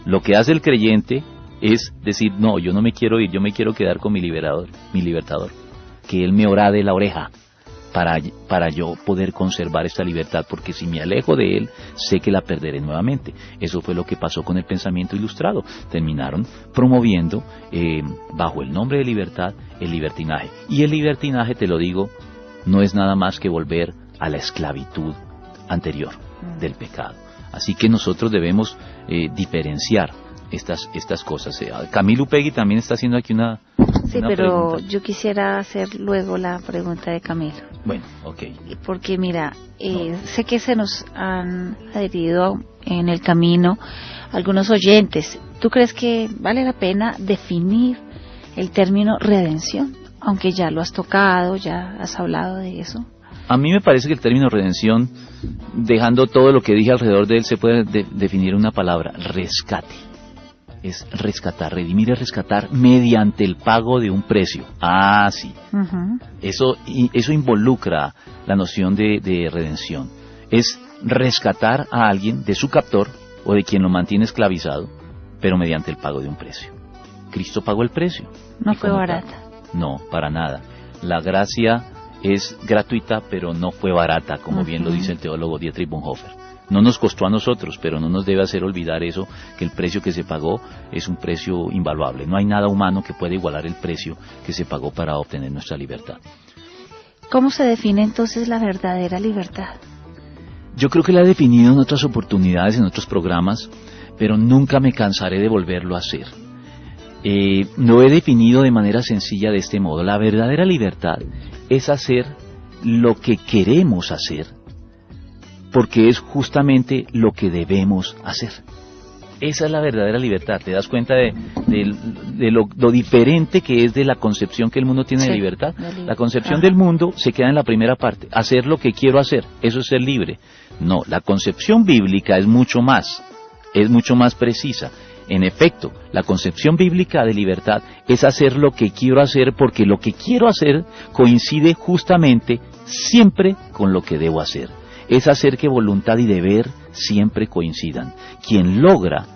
Lo que hace el creyente es decir, no, yo no me quiero ir, yo me quiero quedar con mi libertador, que Él me orade la oreja para yo poder conservar esta libertad, porque si me alejo de Él, sé que la perderé nuevamente. Eso fue lo que pasó con el pensamiento ilustrado. Terminaron promoviendo, bajo el nombre de libertad, el libertinaje. Y el libertinaje, te lo digo, no es nada más que volver a la esclavitud anterior del pecado. Así que nosotros debemos diferenciar estas cosas. Camilo Upegui también está haciendo aquí una pero pregunta. yo quisiera hacer luego la pregunta de Camilo. Bueno, ok. Porque mira, sé que se nos han adherido en el camino algunos oyentes. ¿Tú crees que vale la pena definir el término redención? Aunque ya lo has tocado, ya has hablado de eso. A mí me parece que el término redención, dejando todo lo que dije alrededor de él, se puede definir una palabra: rescate. Es rescatar, redimir es rescatar mediante el pago de un precio. Ah, sí. Uh-huh. Eso involucra la noción de redención. Es rescatar a alguien de su captor o de quien lo mantiene esclavizado, pero mediante el pago de un precio. Cristo pagó el precio. No fue barata. No, para nada. La gracia es gratuita, pero no fue barata, como bien lo dice el teólogo Dietrich Bonhoeffer. No nos costó a nosotros, pero no nos debe hacer olvidar eso, que el precio que se pagó es un precio invaluable. No hay nada humano que pueda igualar el precio que se pagó para obtener nuestra libertad. ¿Cómo se define entonces la verdadera libertad? Yo creo que la he definido en otras oportunidades, en otros programas, pero nunca me cansaré de volverlo a hacer. Lo he definido de manera sencilla de este modo. La verdadera libertad es hacer lo que queremos hacer, porque es justamente lo que debemos hacer. Esa es la verdadera libertad. ¿Te das cuenta de lo diferente que es de la concepción que el mundo tiene de libertad? La concepción del mundo se queda en la primera parte, hacer lo que quiero hacer, eso es ser libre. No, la concepción bíblica es mucho más precisa. En efecto, la concepción bíblica de libertad es hacer lo que quiero hacer, porque lo que quiero hacer coincide justamente siempre con lo que debo hacer. Es hacer que voluntad y deber siempre coincidan. Quien logra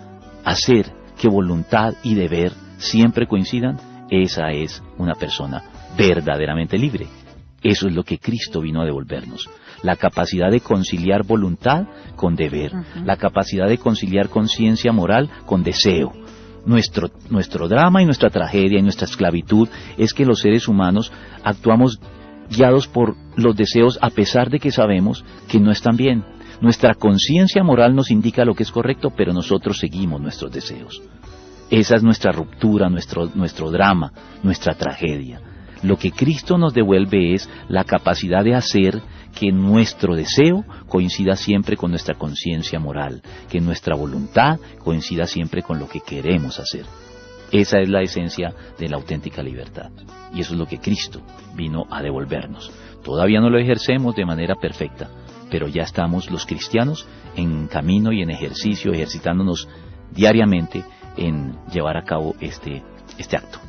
hacer que voluntad y deber siempre coincidan, esa es una persona verdaderamente libre. Eso es lo que Cristo vino a devolvernos. La capacidad de conciliar voluntad con deber, la capacidad de conciliar conciencia moral con deseo. Nuestro drama y nuestra tragedia y nuestra esclavitud es que los seres humanos actuamos guiados por los deseos a pesar de que sabemos que no están bien. Nuestra conciencia moral nos indica lo que es correcto, pero nosotros seguimos nuestros deseos. Esa es nuestra ruptura, nuestro drama, nuestra tragedia. Lo que Cristo nos devuelve es la capacidad de hacer que nuestro deseo coincida siempre con nuestra conciencia moral, que nuestra voluntad coincida siempre con lo que queremos hacer. Esa es la esencia de la auténtica libertad. Y eso es lo que Cristo vino a devolvernos. Todavía no lo ejercemos de manera perfecta, pero ya estamos los cristianos en camino y en ejercicio, ejercitándonos diariamente en llevar a cabo este acto.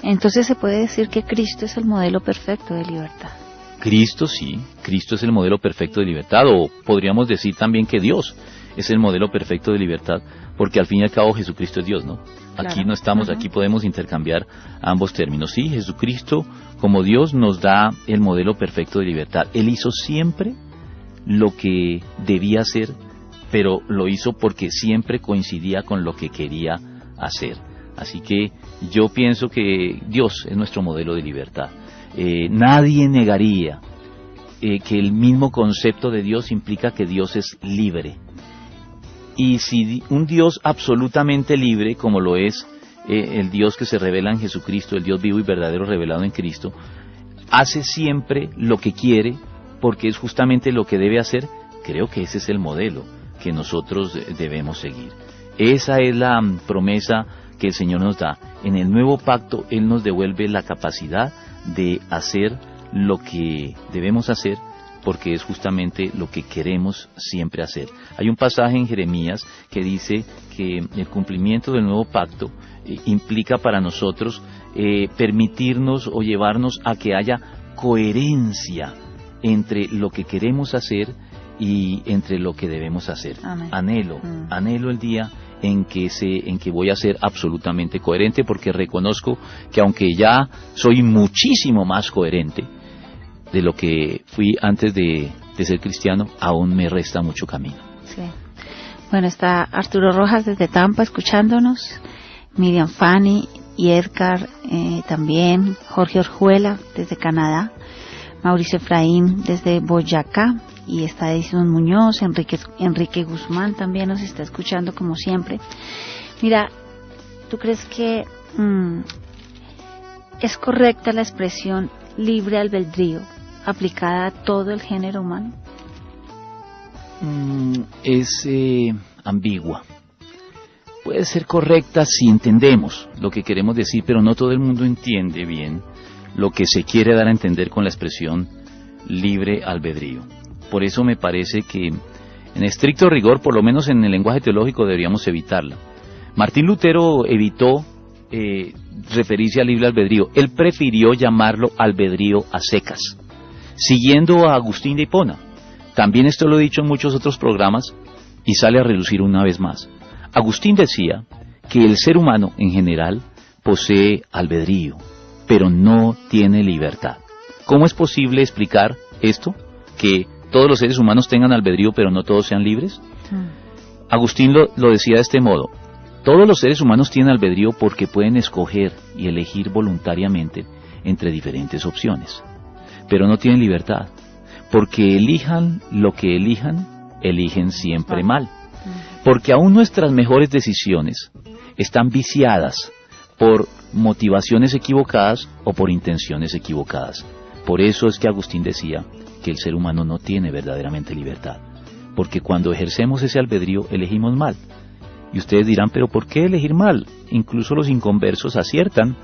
Entonces se puede decir que Cristo es el modelo perfecto de libertad. Cristo sí, Cristo es el modelo perfecto de libertad, o podríamos decir también que Dios es el modelo perfecto de libertad, porque al fin y al cabo Jesucristo es Dios, ¿no? Claro. Aquí no estamos, aquí podemos intercambiar ambos términos. Sí, Jesucristo como Dios nos da el modelo perfecto de libertad. Él hizo siempre lo que debía hacer, pero lo hizo porque siempre coincidía con lo que quería hacer. Así que yo pienso que Dios es nuestro modelo de libertad. Nadie negaría que el mismo concepto de Dios implica que Dios es libre. Y si un Dios absolutamente libre, como lo es el Dios que se revela en Jesucristo, el Dios vivo y verdadero revelado en Cristo, hace siempre lo que quiere, porque es justamente lo que debe hacer, creo que ese es el modelo que nosotros debemos seguir. Esa es la promesa que el Señor nos da. En el nuevo pacto, Él nos devuelve la capacidad de hacer lo que debemos hacer, porque es justamente lo que queremos siempre hacer. Hay un pasaje en Jeremías que dice que el cumplimiento del nuevo pacto implica para nosotros permitirnos o llevarnos a que haya coherencia entre lo que queremos hacer y entre lo que debemos hacer. Amén. Anhelo el día en que voy a ser absolutamente coherente, porque reconozco que aunque ya soy muchísimo más coherente de lo que fui antes de ser cristiano, aún me resta mucho camino. Sí. Bueno, está Arturo Rojas desde Tampa escuchándonos, Miriam Fanny y Edgar también, Jorge Orjuela desde Canadá, Mauricio Efraín desde Boyacá, y está Edison Muñoz, Enrique Guzmán también nos está escuchando como siempre. Mira, ¿tú crees que es correcta la expresión libre albedrío aplicada a todo el género humano? Es ambigua. Puede ser correcta si entendemos lo que queremos decir, pero no todo el mundo entiende bien lo que se quiere dar a entender con la expresión libre albedrío. Por eso me parece que en estricto rigor, por lo menos en el lenguaje teológico, deberíamos evitarla. Martín Lutero evitó referirse al libre albedrío. Él prefirió llamarlo albedrío a secas, siguiendo a Agustín de Hipona. También esto lo he dicho en muchos otros programas y sale a relucir una vez más. Agustín decía que el ser humano en general posee albedrío, pero no tiene libertad. ¿Cómo es posible explicar esto? Que todos los seres humanos tengan albedrío, pero no todos sean libres. Agustín lo decía de este modo: todos los seres humanos tienen albedrío porque pueden escoger y elegir voluntariamente entre diferentes opciones, pero no tienen libertad, porque elijan lo que elijan, eligen siempre mal, porque aún nuestras mejores decisiones están viciadas por motivaciones equivocadas o por intenciones equivocadas. Por eso es que Agustín decía que el ser humano no tiene verdaderamente libertad, porque cuando ejercemos ese albedrío elegimos mal. Y ustedes dirán, ¿pero por qué elegir mal? Incluso los inconversos aciertan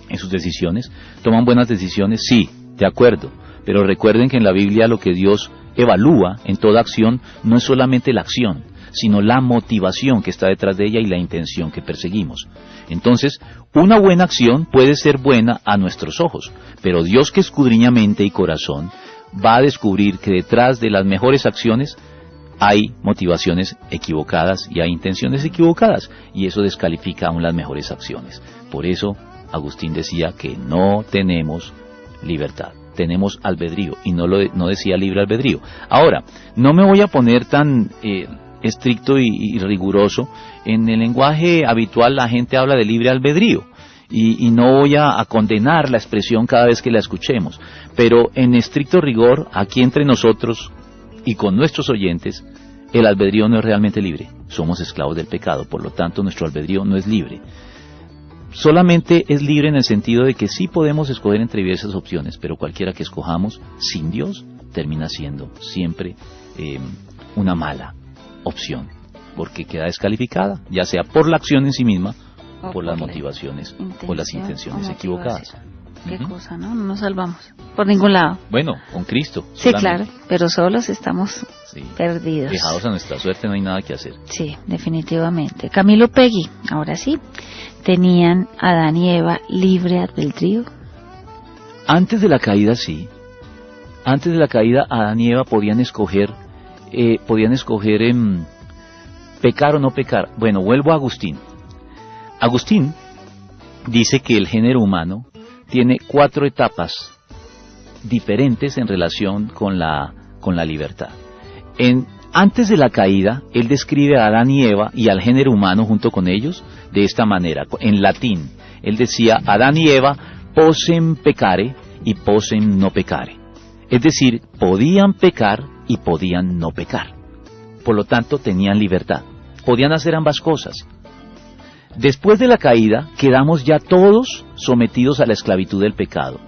en sus decisiones, toman buenas decisiones, sí, de acuerdo, pero recuerden que en la Biblia lo que Dios evalúa en toda acción no es solamente la acción, sino la motivación que está detrás de ella y la intención que perseguimos. Entonces, una buena acción puede ser buena a nuestros ojos, pero Dios, que escudriña mente y corazón, va a descubrir que detrás de las mejores acciones hay motivaciones equivocadas y hay intenciones equivocadas, y eso descalifica aún las mejores acciones. Por eso Agustín decía que no tenemos libertad, tenemos albedrío, y no decía libre albedrío. Ahora, no me voy a poner tan estricto y riguroso. En el lenguaje habitual la gente habla de libre albedrío, y no voy a condenar la expresión cada vez que la escuchemos, pero en estricto rigor, aquí entre nosotros y con nuestros oyentes, el albedrío no es realmente libre. Somos esclavos del pecado, por lo tanto nuestro albedrío no es libre. Solamente es libre en el sentido de que sí podemos escoger entre diversas opciones, pero cualquiera que escojamos sin Dios termina siendo siempre una mala opción, porque queda descalificada, ya sea por la acción en sí misma, o por las motivaciones o las intenciones equivocadas. Qué cosa, ¿no? No nos salvamos por ningún lado. Bueno, con Cristo. Sí, solamente. Claro, pero solos estamos perdidos. Dejados a nuestra suerte, no hay nada que hacer. Sí, definitivamente. Camilo Peggy, ahora sí, ¿tenían Adán y Eva libre albedrío? Antes de la caída, sí. Antes de la caída, Adán y Eva podían escoger pecar o no pecar. Bueno, vuelvo a Agustín. Agustín dice que el género humano tiene 4 etapas diferentes en relación con la libertad. Antes de la caída, él describe a Adán y Eva y al género humano junto con ellos de esta manera. En latín, él decía: Adán y Eva posem peccare y posem no peccare. Es decir, podían pecar y podían no pecar. Por lo tanto, tenían libertad. Podían hacer ambas cosas. Después de la caída, quedamos ya todos sometidos a la esclavitud del pecado.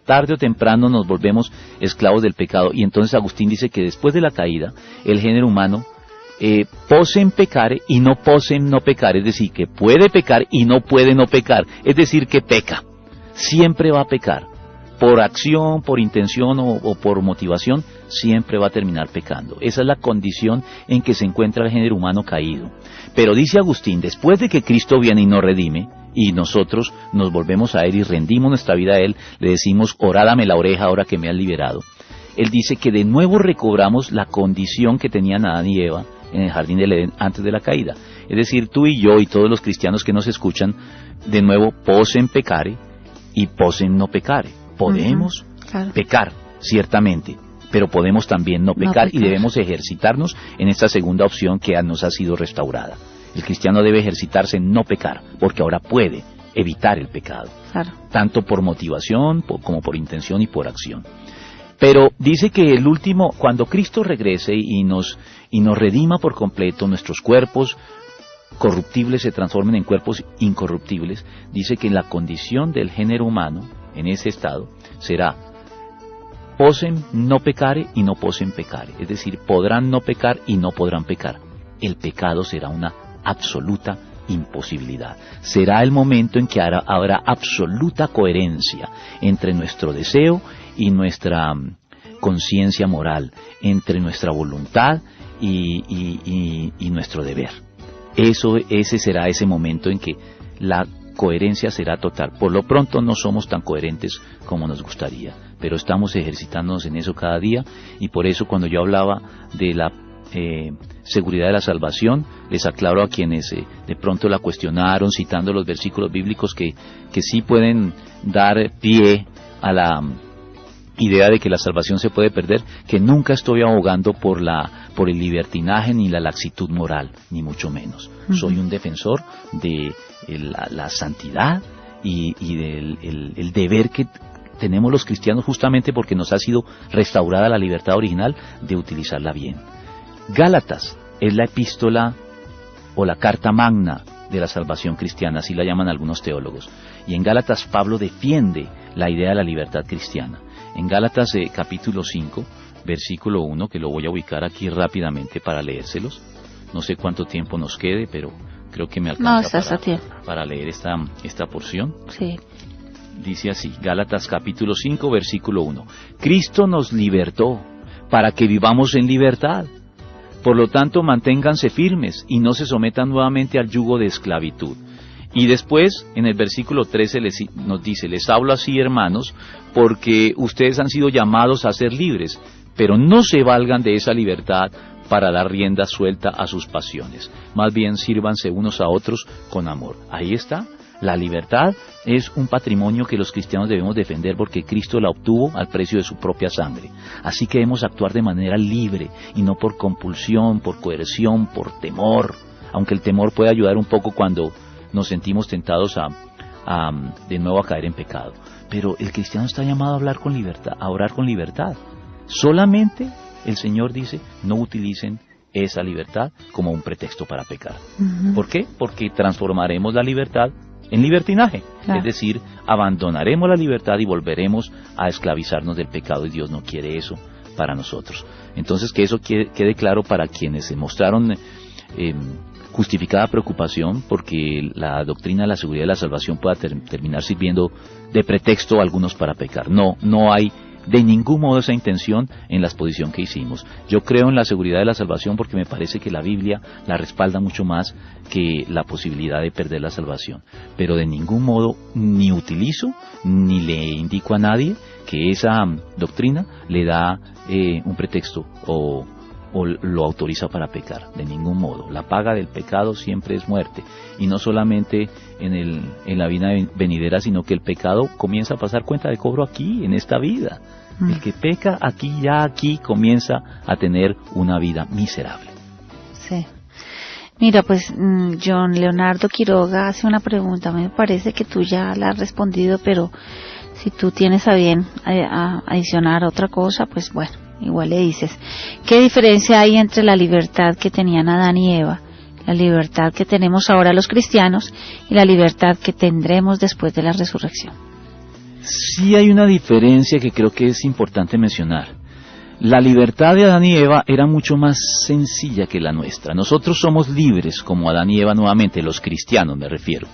Tarde o temprano nos volvemos esclavos del pecado, y entonces Agustín dice que después de la caída, el género humano posem peccare y no posem no peccare, es decir, que puede pecar y no puede no pecar, es decir, que peca, siempre va a pecar, por acción, por intención o por motivación, siempre va a terminar pecando. Esa es la condición en que se encuentra el género humano caído. Pero dice Agustín, después de que Cristo viene y nos redime, y nosotros nos volvemos a Él y rendimos nuestra vida a Él, le decimos: orádame la oreja ahora que me has liberado. Él dice que de nuevo recobramos la condición que tenían Adán y Eva en el jardín del Edén antes de la caída. Es decir, tú y yo y todos los cristianos que nos escuchan, de nuevo posem peccare y posem no peccare. Podemos pecar, ciertamente, pero podemos también no pecar, y debemos ejercitarnos en esta segunda opción que nos ha sido restaurada. El cristiano debe ejercitarse en no pecar, porque ahora puede evitar el pecado, tanto por motivación como por intención y por acción. Pero dice que el último, cuando Cristo regrese y nos redima por completo, nuestros cuerpos corruptibles se transformen en cuerpos incorruptibles, dice que la condición del género humano en ese estado será posem no peccare y no posem peccare, es decir, podrán no pecar y no podrán pecar. El pecado será una absoluta imposibilidad. Será el momento en que habrá absoluta coherencia entre nuestro deseo y nuestra conciencia moral, entre nuestra voluntad y nuestro deber. Ese será ese momento en que la coherencia será total. Por lo pronto no somos tan coherentes como nos gustaría, pero estamos ejercitándonos en eso cada día, y por eso cuando yo hablaba de la seguridad de la salvación, les aclaro a quienes de pronto la cuestionaron citando los versículos bíblicos que sí pueden dar pie a idea de que la salvación se puede perder, que nunca estoy abogando por el libertinaje ni la laxitud moral, ni mucho menos. Soy un defensor de la santidad y del deber que tenemos los cristianos, justamente porque nos ha sido restaurada la libertad original, de utilizarla bien. Gálatas es la epístola o la carta magna de la salvación cristiana, así la llaman algunos teólogos. Y en Gálatas Pablo defiende la idea de la libertad cristiana. En Gálatas capítulo 5, versículo 1, que lo voy a ubicar aquí rápidamente para leérselos. No sé cuánto tiempo nos quede, pero creo que me alcanza para leer esta porción. Sí. Dice así, Gálatas capítulo 5, versículo 1. Cristo nos libertó para que vivamos en libertad. Por lo tanto, manténganse firmes y no se sometan nuevamente al yugo de esclavitud. Y después, en el versículo 13 nos dice, les hablo así, hermanos, porque ustedes han sido llamados a ser libres, pero no se valgan de esa libertad para dar rienda suelta a sus pasiones. Más bien, sírvanse unos a otros con amor. Ahí está. La libertad es un patrimonio que los cristianos debemos defender porque Cristo la obtuvo al precio de su propia sangre. Así que debemos actuar de manera libre y no por compulsión, por coerción, por temor. Aunque el temor puede ayudar un poco cuando nos sentimos tentados de nuevo a caer en pecado. Pero el cristiano está llamado a hablar con libertad, a orar con libertad. Solamente el Señor dice, no utilicen esa libertad como un pretexto para pecar. ¿Por qué? Porque transformaremos la libertad en libertinaje, es decir, abandonaremos la libertad y volveremos a esclavizarnos del pecado, y Dios no quiere eso para nosotros. Entonces, que eso quede claro para quienes se mostraron justificada preocupación porque la doctrina de la seguridad de la salvación pueda terminar sirviendo de pretexto a algunos para pecar. No hay de ningún modo esa intención en la exposición que hicimos. Yo creo en la seguridad de la salvación porque me parece que la Biblia la respalda mucho más que la posibilidad de perder la salvación. Pero de ningún modo ni utilizo ni le indico a nadie que esa doctrina le da un pretexto o lo autoriza para pecar. De ningún modo. La paga del pecado siempre es muerte. Y no solamente en la vida venidera, sino que el pecado comienza a pasar cuenta de cobro aquí, en esta vida. El que peca aquí comienza a tener una vida miserable. Sí. Mira, pues John Leonardo Quiroga hace una pregunta. Me parece que tú ya la has respondido, pero si tú tienes a bien adicionar otra cosa, pues bueno, igual le dices. ¿Qué diferencia hay entre la libertad que tenían Adán y Eva, la libertad que tenemos ahora los cristianos y la libertad que tendremos después de la resurrección? Sí hay una diferencia que creo que es importante mencionar. La libertad de Adán y Eva era mucho más sencilla que la nuestra. Nosotros somos libres como Adán y Eva nuevamente, los cristianos me refiero.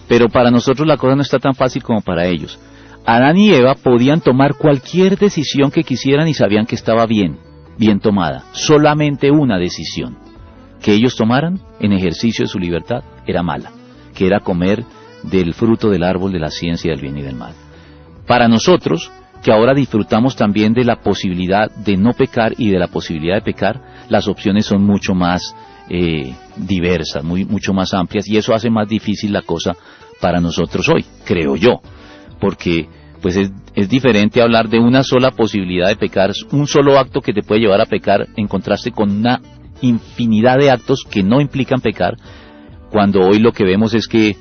Pero para nosotros la cosa no está tan fácil como para ellos. Adán y Eva podían tomar cualquier decisión que quisieran y sabían que estaba bien tomada. Solamente una decisión que ellos tomaran en ejercicio de su libertad era mala, que era comer del fruto del árbol de la ciencia del bien y del mal. Para nosotros, que ahora disfrutamos también de la posibilidad de no pecar y de la posibilidad de pecar, las opciones son mucho más diversas, mucho más amplias, y eso hace más difícil la cosa para nosotros hoy, creo yo, porque pues es diferente hablar de una sola posibilidad de pecar, un solo acto que te puede llevar a pecar, en contraste con una infinidad de actos que no implican pecar, cuando hoy lo que vemos es que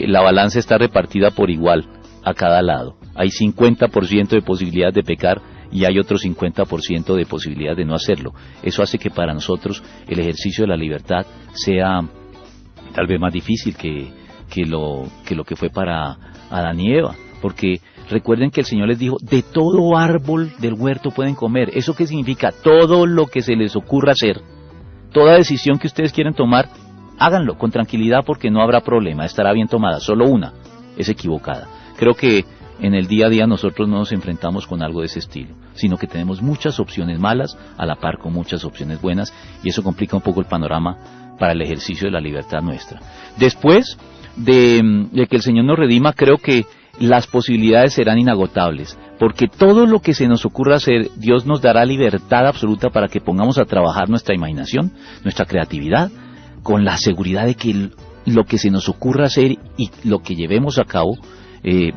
la balanza está repartida por igual a cada lado. Hay 50% de posibilidades de pecar y hay otro 50% de posibilidades de no hacerlo. Eso hace que para nosotros el ejercicio de la libertad sea tal vez más difícil que lo que fue para Adán y Eva, porque recuerden que el Señor les dijo, de todo árbol del huerto pueden comer. ¿Eso qué significa? Todo lo que se les ocurra hacer, toda decisión que ustedes quieren tomar, háganlo con tranquilidad porque no habrá problema, estará bien tomada. Solo una es equivocada. Creo que en el día a día nosotros no nos enfrentamos con algo de ese estilo, sino que tenemos muchas opciones malas a la par con muchas opciones buenas, y eso complica un poco el panorama para el ejercicio de la libertad nuestra. Después de que el Señor nos redima, creo que las posibilidades serán inagotables, porque todo lo que se nos ocurra hacer, Dios nos dará libertad absoluta para que pongamos a trabajar nuestra imaginación, nuestra creatividad, con la seguridad de que lo que se nos ocurra hacer y lo que llevemos a cabo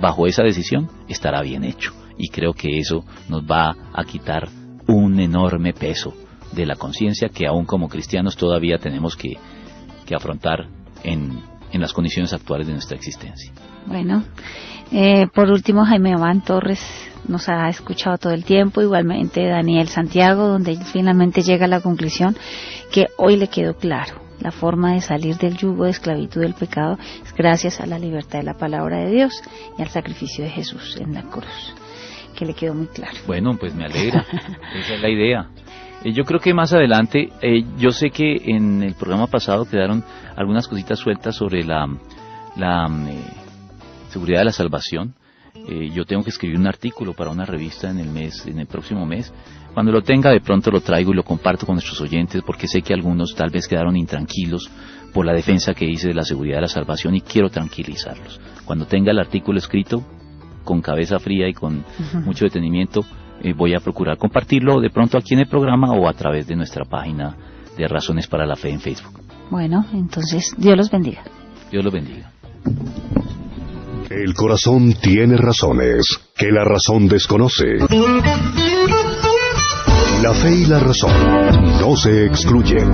bajo esa decisión estará bien hecho. y creo que eso nos va a quitar un enorme peso de la conciencia que aún como cristianos todavía tenemos que afrontar en las condiciones actuales de nuestra existencia. Bueno, por último, Jaime Iván Torres nos ha escuchado todo el tiempo, igualmente Daniel Santiago, donde él finalmente llega a la conclusión que hoy le quedó claro: la forma de salir del yugo de esclavitud del pecado es gracias a la libertad de la palabra de Dios y al sacrificio de Jesús en la cruz, que le quedó muy claro. Bueno, pues me alegra, esa es la idea. Yo creo que más adelante, yo sé que en el programa pasado quedaron algunas cositas sueltas sobre la seguridad de la salvación. Yo tengo que escribir un artículo para una revista en el próximo mes. Cuando lo tenga, de pronto lo traigo y lo comparto con nuestros oyentes, porque sé que algunos tal vez quedaron intranquilos por la defensa que hice de la seguridad de la salvación y quiero tranquilizarlos. Cuando tenga el artículo escrito, con cabeza fría y con mucho detenimiento, voy a procurar compartirlo de pronto aquí en el programa o a través de nuestra página de Razones para la Fe en Facebook. Bueno, entonces Dios los bendiga. Dios los bendiga. El corazón tiene razones que la razón desconoce. La fe y la razón no se excluyen.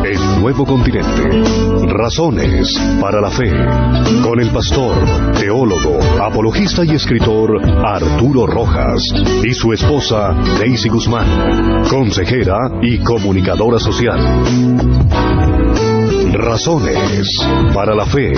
El nuevo continente. Razones para la fe. Con el pastor, teólogo, apologista y escritor Arturo Rojas y su esposa Daisy Guzmán, consejera y comunicadora social. Razones para la fe.